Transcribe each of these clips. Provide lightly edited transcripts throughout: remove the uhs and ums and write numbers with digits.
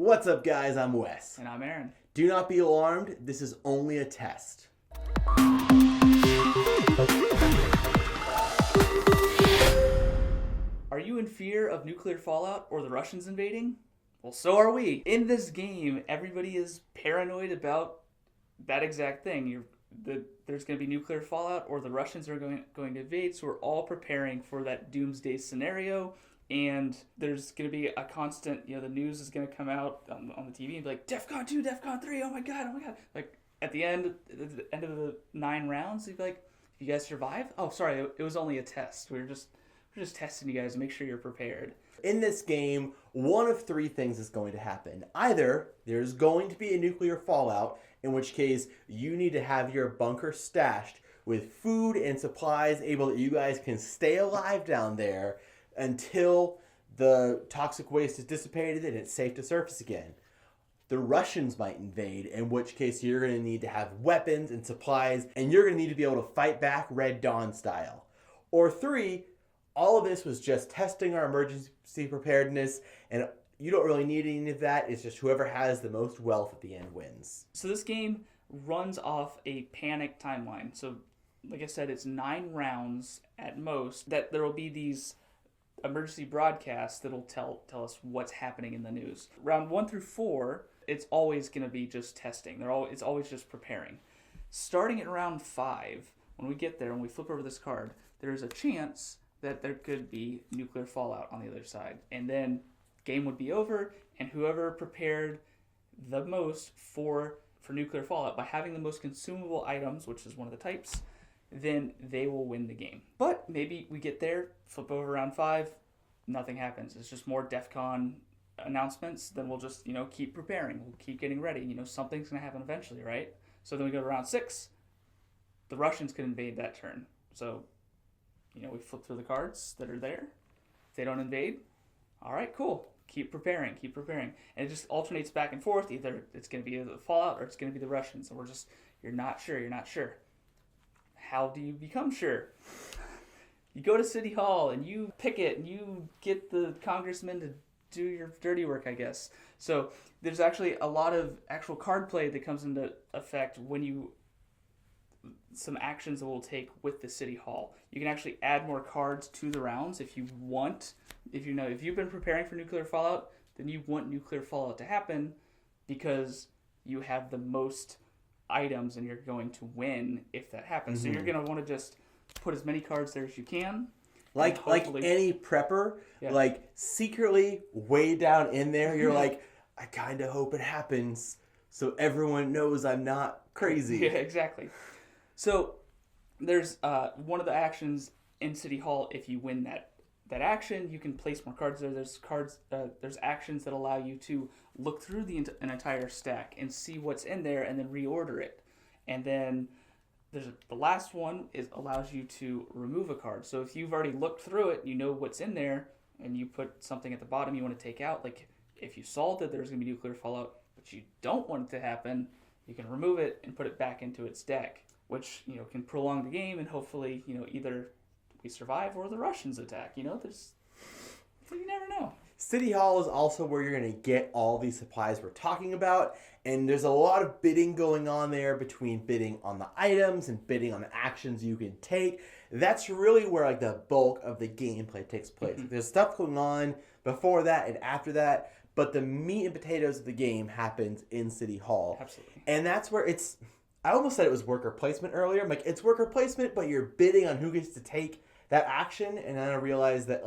What's up, guys? I'm Wes. And I'm Aaron. Do not be alarmed. This is only a test. Are you in fear of nuclear fallout or the Russians invading? Well, so are we. In this game, everybody is paranoid about that exact thing. There's going to be nuclear fallout or the Russians are going to invade, so we're all preparing for that doomsday scenario. And there's going to be a constant, the news is going to come out on the TV and be like, DEFCON 2, DEFCON 3, oh my God. Like, at the end of the 9 rounds, you'd be like, you guys survive? Oh, sorry, it was only a test. We're just testing you guys to make sure you're prepared. In this game, one of 3 things is going to happen. Either there's going to be a nuclear fallout, in which case you need to have your bunker stashed with food and supplies able that you guys can stay alive down there until the toxic waste is dissipated and it's safe to surface again. The Russians might invade, in which case you're going to need to have weapons and supplies, and you're going to need to be able to fight back Red Dawn style. Or 3, all of this was just testing our emergency preparedness, and you don't really need any of that. It's just whoever has the most wealth at the end wins. So this game runs off a panic timeline. So, like I said, it's 9 rounds at most. That there will be these emergency broadcasts that'll tell us what's happening in the news. Round 1 through 4, it's always going to be just testing. It's always just preparing. Starting at round 5, when we get there, when we flip over this card, there's a chance that there could be nuclear fallout on the other side. And then game would be over, and whoever prepared the most for nuclear fallout by having the most consumable items, which is one of the types, then they will win the game. But maybe we get there, flip over round 5, nothing happens. It's just more DEFCON announcements. Then we'll just, keep preparing. We'll keep getting ready. Something's going to happen eventually, right? So then we go to round 6. The Russians could invade that turn. So, we flip through the cards that are there. If they don't invade, all right, cool. Keep preparing. And it just alternates back and forth. Either it's going to be the fallout or it's going to be the Russians. And you're not sure. How do you become sure? You go to City Hall and you picket and you get the congressman to do your dirty work, I guess. So there's actually a lot of actual card play that comes into effect when some actions that we'll take with the City Hall. You can actually add more cards to the rounds if you want. If you've been preparing for nuclear fallout, then you want nuclear fallout to happen because you have the most items and you're going to win if that happens. Mm-hmm. So you're going to want to just put as many cards there as you can. Like any prepper, like secretly way down in there, you're like, I kind of hope it happens so everyone knows I'm not crazy. Yeah, exactly. So there's one of the actions in City Hall. If you win that action, you can place more cards there. There's actions that allow you to look through an entire stack and see what's in there and then reorder it. And then the last one allows you to remove a card. So if you've already looked through it, you know what's in there, and you put something at the bottom you want to take out. Like if you saw that there's going to be nuclear fallout, but you don't want it to happen, you can remove it and put it back into its deck, which can prolong the game and hopefully either we survive or the Russians attack. You never know. City Hall is also where you're going to get all these supplies we're talking about, and there's a lot of bidding going on there between bidding on the items and bidding on the actions you can take. That's really where the bulk of the gameplay takes place. Mm-hmm. There's stuff going on before that and after that, but the meat and potatoes of the game happens in City Hall. Absolutely. And that's where I almost said it was worker placement earlier. I'm like, it's worker placement, but you're bidding on who gets to take that action, and then I realized that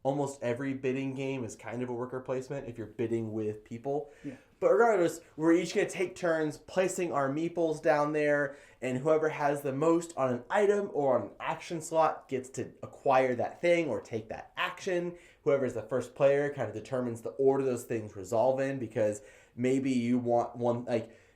almost every bidding game is kind of a worker placement if you're bidding with people. Yeah. But regardless, we're each going to take turns placing our meeples down there, and whoever has the most on an item or on an action slot gets to acquire that thing or take that action. Whoever's the first player kind of determines the order those things resolve in, because maybe you want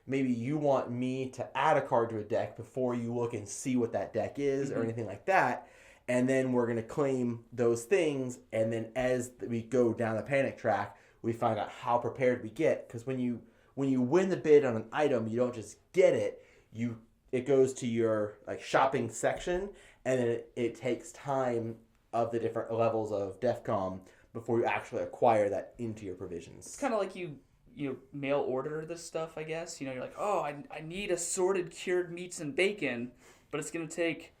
maybe you want me to add a card to a deck before you look and see what that deck is, mm-hmm. or anything like that. And then we're going to claim those things. And then as we go down the panic track, we find out how prepared we get. Because when you win the bid on an item, you don't just get it. It goes to your shopping section, and then it takes time of the different levels of DEFCON before you actually acquire that into your provisions. It's kind of like you mail order this stuff, I guess. You're like, oh, I need assorted cured meats and bacon, but it's going to take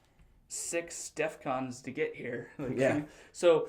6 DEFCONs to get here. Like, Yeah. So,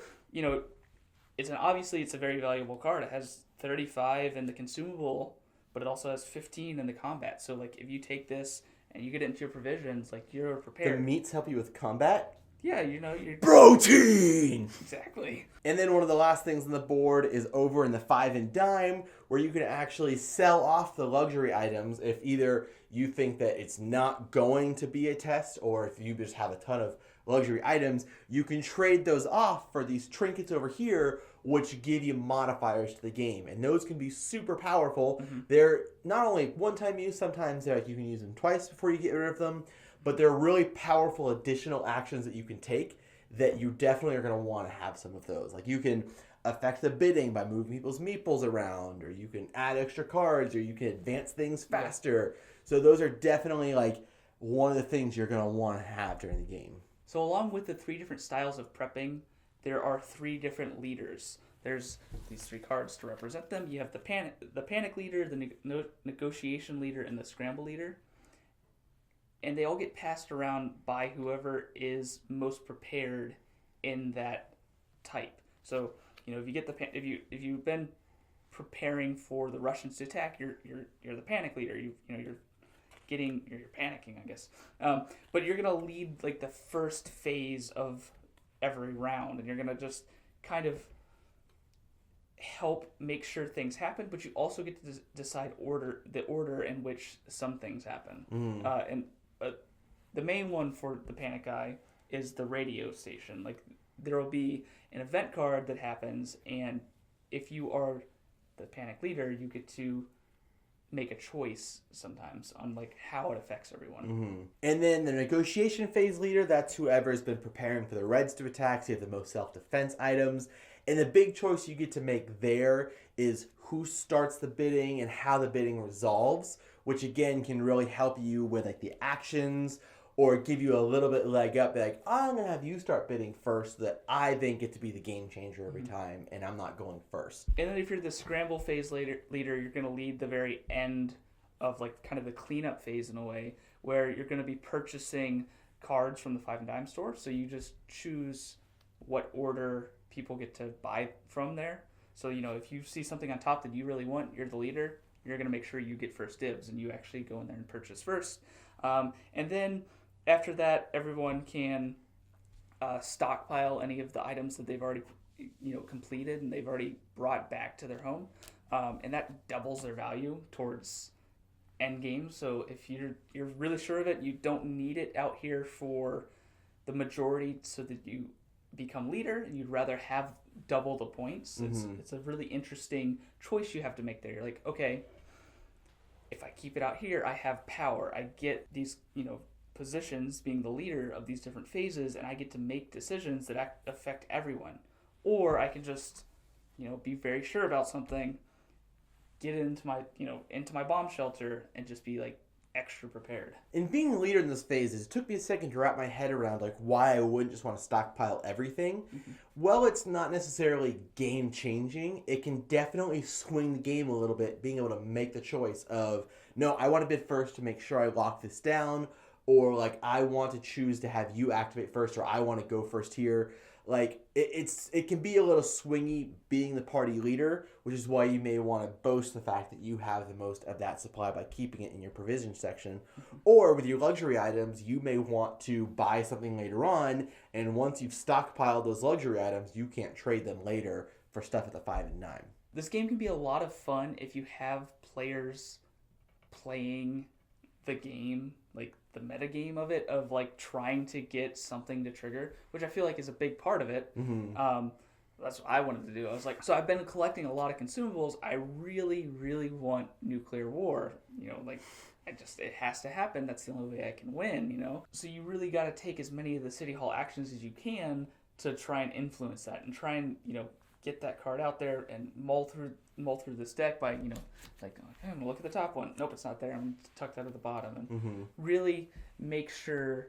obviously it's a very valuable card. It has 35 in the consumable, but it also has 15 in the combat. So, like, if you take this and you get it into your provisions, like, you're prepared. The meats help you with combat? Yeah, you're... Protein! Exactly. And then one of the last things on the board is over in the 5 and dime, where you can actually sell off the luxury items if either you think that it's not going to be a test, or if you just have a ton of luxury items, you can trade those off for these trinkets over here, which give you modifiers to the game. And those can be super powerful. Mm-hmm. They're not only one-time use, sometimes you can use them twice before you get rid of them, but they're really powerful additional actions that you can take that you definitely are going to want to have some of those. Like, you can affect the bidding by moving people's meeples around, or you can add extra cards, or you can advance things faster. So those are definitely, like, one of the things you're going to want to have during the game. So along with the 3 different styles of prepping, there are 3 different leaders. There's these 3 cards to represent them. You have the panic leader, the negotiation leader, and the scramble leader. And they all get passed around by whoever is most prepared in that type. So, if you get if you've been preparing for the Russians to attack, you're the panic leader. You're panicking, I guess. But you're gonna lead, like, the first phase of every round, and you're gonna just kind of help make sure things happen. But you also get to decide the order in which some things happen. The main one for the panic guy is the radio station. Like, there will be an event card that happens, and if you are the panic leader, you get to make a choice sometimes on, like, how it affects everyone. Mm-hmm. And then the negotiation phase leader, that's whoever's been preparing for the Reds to attack, so you have the most self-defense items. And the big choice you get to make there is who starts the bidding and how the bidding resolves, which again can really help you with, like, the actions, or give you a little bit leg up. Be like, I'm going to have you start bidding first so that I then get to be the game changer every time, and I'm not going first. And then if you're the scramble phase leader, you're going to lead the very end of, like, kind of the cleanup phase in a way, where you're going to be purchasing cards from the 5 and dime store. So you just choose what order people get to buy from there. So, if you see something on top that you really want, you're the leader, you're going to make sure you get first dibs, and you actually go in there and purchase first. And then after that, everyone can stockpile any of the items that they've already completed and they've already brought back to their home. And that doubles their value towards end game. So if you're really sure of it, you don't need it out here for the majority so that you become leader, and you'd rather have double the points. It's a really interesting choice you have to make there. You're like, okay, if I keep it out here, I have power. I get these, positions being the leader of these different phases, and I get to make decisions that affect everyone. Or I can just, be very sure about something, get into my bomb shelter, and just be, like, extra prepared. In being the leader in this phase, it took me a second to wrap my head around, like, why I wouldn't just want to stockpile everything. Well, it's not necessarily game changing. It can definitely swing the game a little bit, being able to make the choice of, no, I want to bid first to make sure I lock this down, or, like, I want to choose to have you activate first, or I want to go first here. Like, it can be a little swingy being the party leader, which is why you may want to boast the fact that you have the most of that supply by keeping it in your provision section. Or with your luxury items, you may want to buy something later on, and once you've stockpiled those luxury items, you can't trade them later for stuff at the 5 and 9. This game can be a lot of fun if you have players playing the game, like the meta game of it, of, like, trying to get something to trigger, which I feel like is a big part of it. That's what I wanted to do. I was like, so I've been collecting a lot of consumables. I really, really want nuclear war. It has to happen. That's the only way I can win, So you really got to take as many of the City Hall actions as you can to try and influence that, and try and, get that card out there and mull through this deck by, like, okay, I'm gonna look at the top one. Nope, it's not there. I'm tucked out at the bottom, and really make sure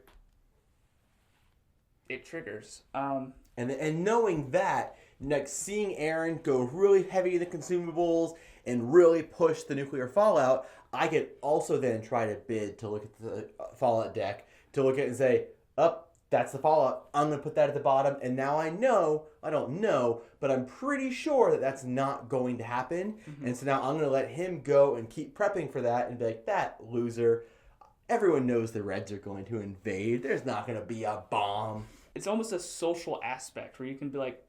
it triggers. And knowing that, like seeing Aaron go really heavy in the consumables and really push the nuclear fallout, I could also then try to bid to look at the fallout deck to look at it and say, that's the fallout. I'm going to put that at the bottom. And now I don't know, but I'm pretty sure that that's not going to happen. Mm-hmm. And so now I'm going to let him go and keep prepping for that and be like, that loser. Everyone knows the Reds are going to invade. There's not going to be a bomb. It's almost a social aspect where you can be like,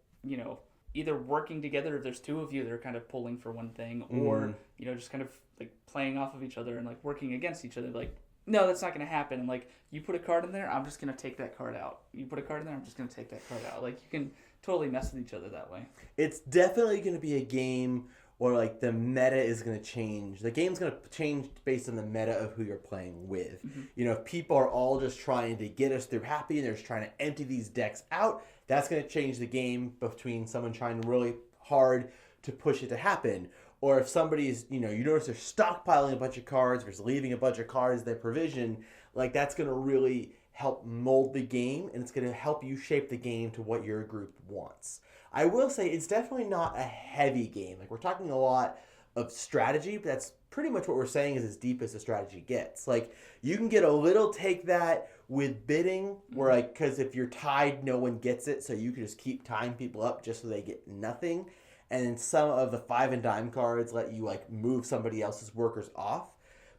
either working together if there's two of you that are kind of pulling for one thing, or, just kind of like playing off of each other and like working against each other. Like, no, that's not going to happen. And like, you put a card in there, I'm just going to take that card out. You put a card in there, I'm just going to take that card out. Like, you can totally mess with each other that way. It's definitely going to be a game where like the meta is going to change. The game's going to change based on the meta of who you're playing with. Mm-hmm. If people are all just trying to get us through happy and they're just trying to empty these decks out, that's going to change the game between someone trying really hard to push it to happen. Or if somebody's, you notice they're stockpiling a bunch of cards versus leaving a bunch of cards their provision, like that's going to really help mold the game, and it's going to help you shape the game to what your group wants. I will say it's definitely not a heavy game. Like, we're talking a lot of strategy, but that's pretty much what we're saying is as deep as the strategy gets. Like, you can get a little take that with bidding, where like, because if you're tied, no one gets it, so you can just keep tying people up just so they get nothing. And then some of the 5 and dime cards let you like move somebody else's workers off.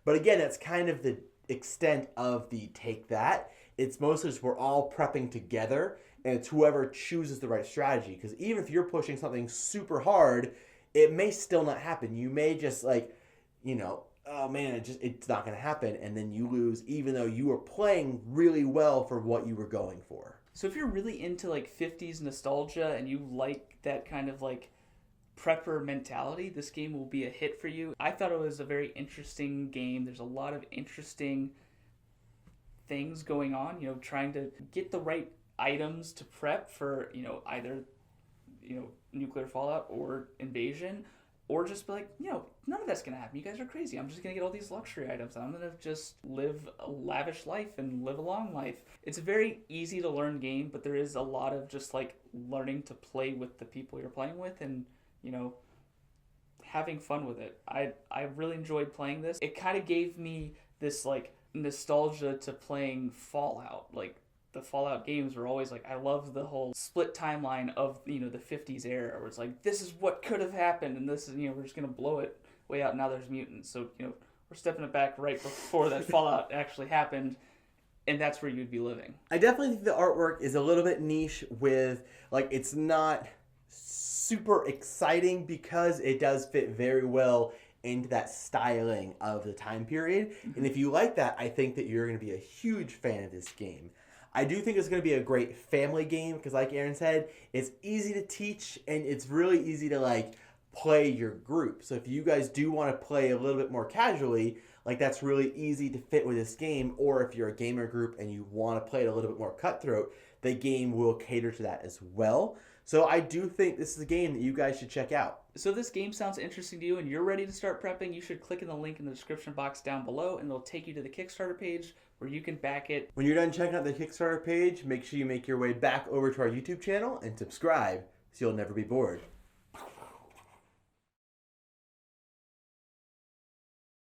But again, that's kind of the extent of the take that. It's mostly just we're all prepping together, and it's whoever chooses the right strategy. Because even if you're pushing something super hard, it may still not happen. You may just like, oh man, it's not going to happen, and then you lose even though you were playing really well for what you were going for. So if you're really into like 50s nostalgia and you like that kind of like prepper mentality, this game will be a hit for you. I thought it was a very interesting game. There's a lot of interesting things going on, trying to get the right items to prep for, either, nuclear fallout or invasion, or just be like, none of that's going to happen. You guys are crazy. I'm just going to get all these luxury items. I'm going to just live a lavish life and live a long life. It's a very easy to learn game, but there is a lot of just like learning to play with the people you're playing with and, having fun with it. I really enjoyed playing this. It kind of gave me this like nostalgia to playing Fallout. Like, the Fallout games were always like, I love the whole split timeline of, the 50s era, where it's like, this is what could have happened, and this is, we're just going to blow it way out, now there's mutants. So, we're stepping it back right before that Fallout actually happened, and that's where you'd be living. I definitely think the artwork is a little bit niche with, like, it's not super exciting because it does fit very well into that styling of the time period. Mm-hmm. And if you like that, I think that you're going to be a huge fan of this game. I do think it's going to be a great family game because, like Aaron said, it's easy to teach and it's really easy to like play your group. So if you guys do want to play a little bit more casually, like that's really easy to fit with this game. Or if you're a gamer group and you want to play it a little bit more cutthroat, the game will cater to that as well. So I do think this is a game that you guys should check out. So if this game sounds interesting to you and you're ready to start prepping, you should click in the link in the description box down below and it'll take you to the Kickstarter page where you can back it. When you're done checking out the Kickstarter page, make sure you make your way back over to our YouTube channel and subscribe so you'll never be bored.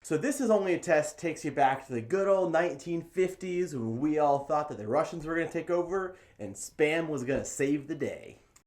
So this is only a test, takes you back to the good old 1950s when we all thought that the Russians were going to take over and Spam was going to save the day.